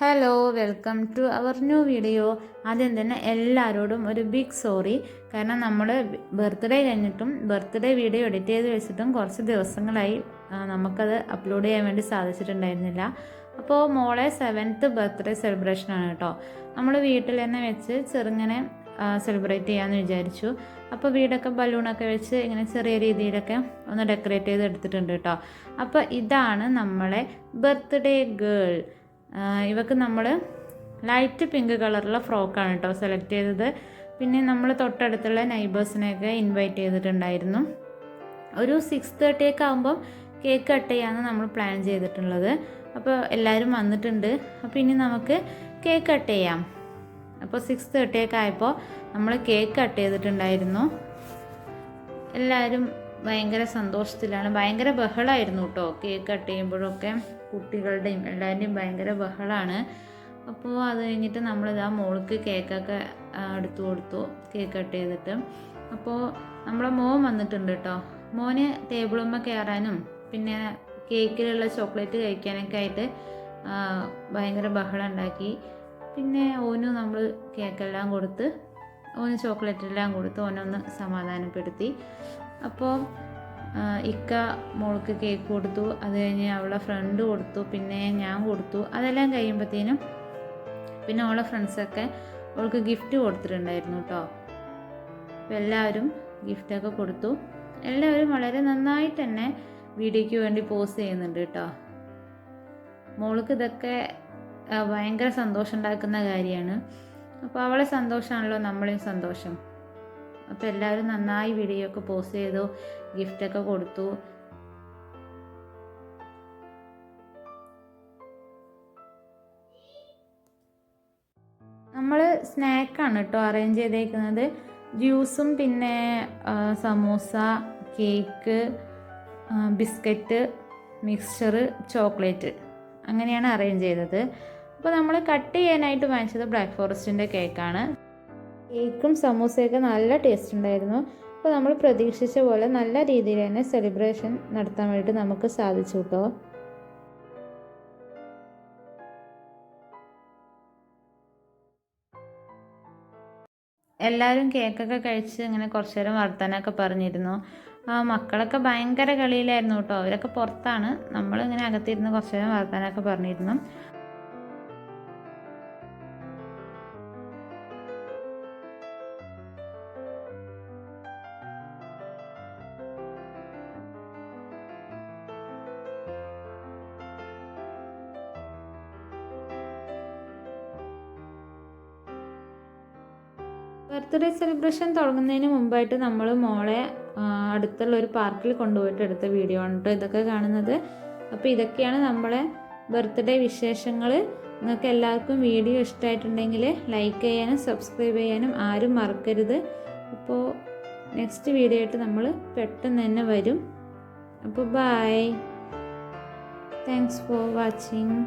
Hello, welcome to our new video. ആദ്യം തന്നെ എല്ലാവരോടും ഒരു ബിഗ് സോറി. കാരണം നമ്മൾ ബർത്ത്ഡേ കഴിഞ്ഞിട്ടും ബർത്ത്ഡേ വീഡിയോ എഡിറ്റ് ചെയ്ത് വെച്ചിട്ടും കുറച്ച് ദിവസങ്ങളായി നമുക്കത് അപ്ലോഡ് ചെയ്യാൻ വേണ്ടി സാധിച്ചിട്ടുണ്ടായിരുന്നില്ല. അപ്പോൾ മോളെ 7th ബർത്ത്ഡേ സെലിബ്രേഷനാണ് കേട്ടോ. നമ്മൾ വീട്ടിൽ തന്നെ വെച്ച് ചെറുങ്ങനെ സെലിബ്രേറ്റ് ചെയ്യാമെന്ന് വിചാരിച്ചു. അപ്പോൾ വീടൊക്കെ ബലൂണൊക്കെ വെച്ച് ഇങ്ങനെ ചെറിയ രീതിയിലൊക്കെ ഒന്ന് ഡെക്കറേറ്റ് ചെയ്ത് എടുത്തിട്ടുണ്ട് കേട്ടോ. അപ്പോൾ ഇതാണ് നമ്മളെ ബർത്ത്ഡേ ഗേൾ. ഇവക്ക് നമ്മൾ ലൈറ്റ് പിങ്ക് കളറുള്ള ഫ്രോക്കാണ് കേട്ടോ സെലക്ട് ചെയ്തത്. പിന്നെ നമ്മൾ തൊട്ടടുത്തുള്ള നൈബേഴ്സിനെയൊക്കെ ഇൻവൈറ്റ് ചെയ്തിട്ടുണ്ടായിരുന്നു. ഒരു 6:30 ഒക്കെ ആകുമ്പം കേക്ക് കട്ട് ചെയ്യാമെന്ന് നമ്മൾ പ്ലാൻ ചെയ്തിട്ടുള്ളത്. അപ്പോൾ എല്ലാവരും വന്നിട്ടുണ്ട്. അപ്പോൾ ഇനി നമുക്ക് കേക്ക് കട്ട് ചെയ്യാം. അപ്പോൾ 6:30 ഒക്കെ ആയപ്പോൾ നമ്മൾ കേക്ക് കട്ട് ചെയ്തിട്ടുണ്ടായിരുന്നു. എല്ലാവരും ഭയങ്കര സന്തോഷത്തിലാണ്. ഭയങ്കര ബഹളമായിരുന്നു കേട്ടോ കേക്ക് കട്ട് ചെയ്യുമ്പോഴൊക്കെ. കുട്ടികളുടെയും എല്ലാവരുടെയും ഭയങ്കര ബഹളമാണ്. അപ്പോൾ അത് കഴിഞ്ഞിട്ട് നമ്മളിതാ മോൾക്ക് കേക്കൊക്കെ എടുത്തു കൊടുത്തു കേക്ക് കട്ട് ചെയ്തിട്ട്. അപ്പോൾ നമ്മളെ മോൻ വന്നിട്ടുണ്ട് കേട്ടോ. മോന് ടേബിളുമ്മ കയറാനും പിന്നെ കേക്കിലുള്ള ചോക്ലേറ്റ് കഴിക്കാനൊക്കെ ആയിട്ട് ഭയങ്കര ബഹളം ഉണ്ടാക്കി. പിന്നെ ഓന് നമ്മൾ കേക്കെല്ലാം കൊടുത്ത് ഓന് ചോക്ലേറ്റ് എല്ലാം കൊടുത്ത് ഓനൊന്ന് സമാധാനപ്പെടുത്തി. അപ്പോൾ ഇക്ക മോൾക്ക് കേക്ക് കൊടുത്തു. അത് കഴിഞ്ഞ് അവളെ ഫ്രണ്ട് കൊടുത്തു. പിന്നെ ഞാൻ കൊടുത്തു. അതെല്ലാം കഴിയുമ്പോഴത്തേനും പിന്നെ അവളെ ഫ്രണ്ട്സൊക്കെ അവൾക്ക് ഗിഫ്റ്റ് കൊടുത്തിട്ടുണ്ടായിരുന്നു കേട്ടോ. അപ്പോൾ എല്ലാവരും ഗിഫ്റ്റൊക്കെ കൊടുത്തു. എല്ലാവരും വളരെ നന്നായിട്ട് തന്നെ വീഡിയോയ്ക്ക് വേണ്ടി പോസ് ചെയ്യുന്നുണ്ട് കേട്ടോ. മോൾക്ക് ഇതൊക്കെ ഭയങ്കര സന്തോഷം ഉണ്ടാക്കുന്ന കാര്യമാണ്. അപ്പോൾ അവളെ സന്തോഷമാണല്ലോ നമ്മളെയും സന്തോഷം. അപ്പോൾ എല്ലാവരും നന്നായി വീഡിയോ ഒക്കെ പോസ്റ്റ് ചെയ്തു, ഗിഫ്റ്റൊക്കെ കൊടുത്തു. നമ്മൾ സ്നാക്കാണ് കേട്ടോ അറേഞ്ച് ചെയ്തേക്കുന്നത്. ജ്യൂസും പിന്നെ samosa, cake, biscuit, mixture, chocolate അങ്ങനെയാണ് അറേഞ്ച് ചെയ്തത്. അപ്പോൾ നമ്മൾ കട്ട് ചെയ്യാനായിട്ട് വാങ്ങിച്ചത് ബ്ലാക്ക് ഫോറസ്റ്റിൻ്റെ കേക്കാണ്. കേക്കും സമൂസയൊക്കെ നല്ല ടേസ്റ്റ് ഉണ്ടായിരുന്നു. അപ്പോൾ നമ്മൾ പ്രതീക്ഷിച്ച പോലെ നല്ല രീതിയിൽ തന്നെ സെലിബ്രേഷൻ നടത്താൻ വേണ്ടി നമുക്ക് സാധിച്ചു കേട്ടോ. എല്ലാവരും കേക്കൊക്കെ കഴിച്ച് ഇങ്ങനെ കുറച്ച് നേരം വർത്താനമൊക്കെ പറഞ്ഞിരുന്നു. മക്കളൊക്കെ ഭയങ്കര കളിയിലായിരുന്നു കേട്ടോ. അവരൊക്കെ പുറത്താണ്. നമ്മളിങ്ങനെ അകത്തിരുന്ന് കുറച്ച് നേരം വർത്താനമൊക്കെ പറഞ്ഞിരുന്നു. ബർത്ത്ഡേ സെലിബ്രേഷൻ തുടങ്ങുന്നതിന് മുമ്പായിട്ട് നമ്മൾ മോളെ അടുത്തുള്ള ഒരു പാർക്കിൽ കൊണ്ടുപോയിട്ട് എടുത്ത വീഡിയോ ആണ് കേട്ടോ ഇതൊക്കെ കാണുന്നത്. അപ്പോൾ ഇതൊക്കെയാണ് നമ്മളെ ബർത്ത്ഡേ വിശേഷങ്ങൾ. നിങ്ങൾക്ക് എല്ലാവർക്കും വീഡിയോ ഇഷ്ടമായിട്ടുണ്ടെങ്കിൽ ലൈക്ക് ചെയ്യാനും സബ്സ്ക്രൈബ് ചെയ്യാനും ആരും മറക്കരുത്. അപ്പോൾ നെക്സ്റ്റ് വീഡിയോ ആയിട്ട് നമ്മൾ പെട്ടെന്ന് തന്നെ വരും. അപ്പോൾ ബൈ, താങ്ക്സ് ഫോർ വാച്ചിങ്.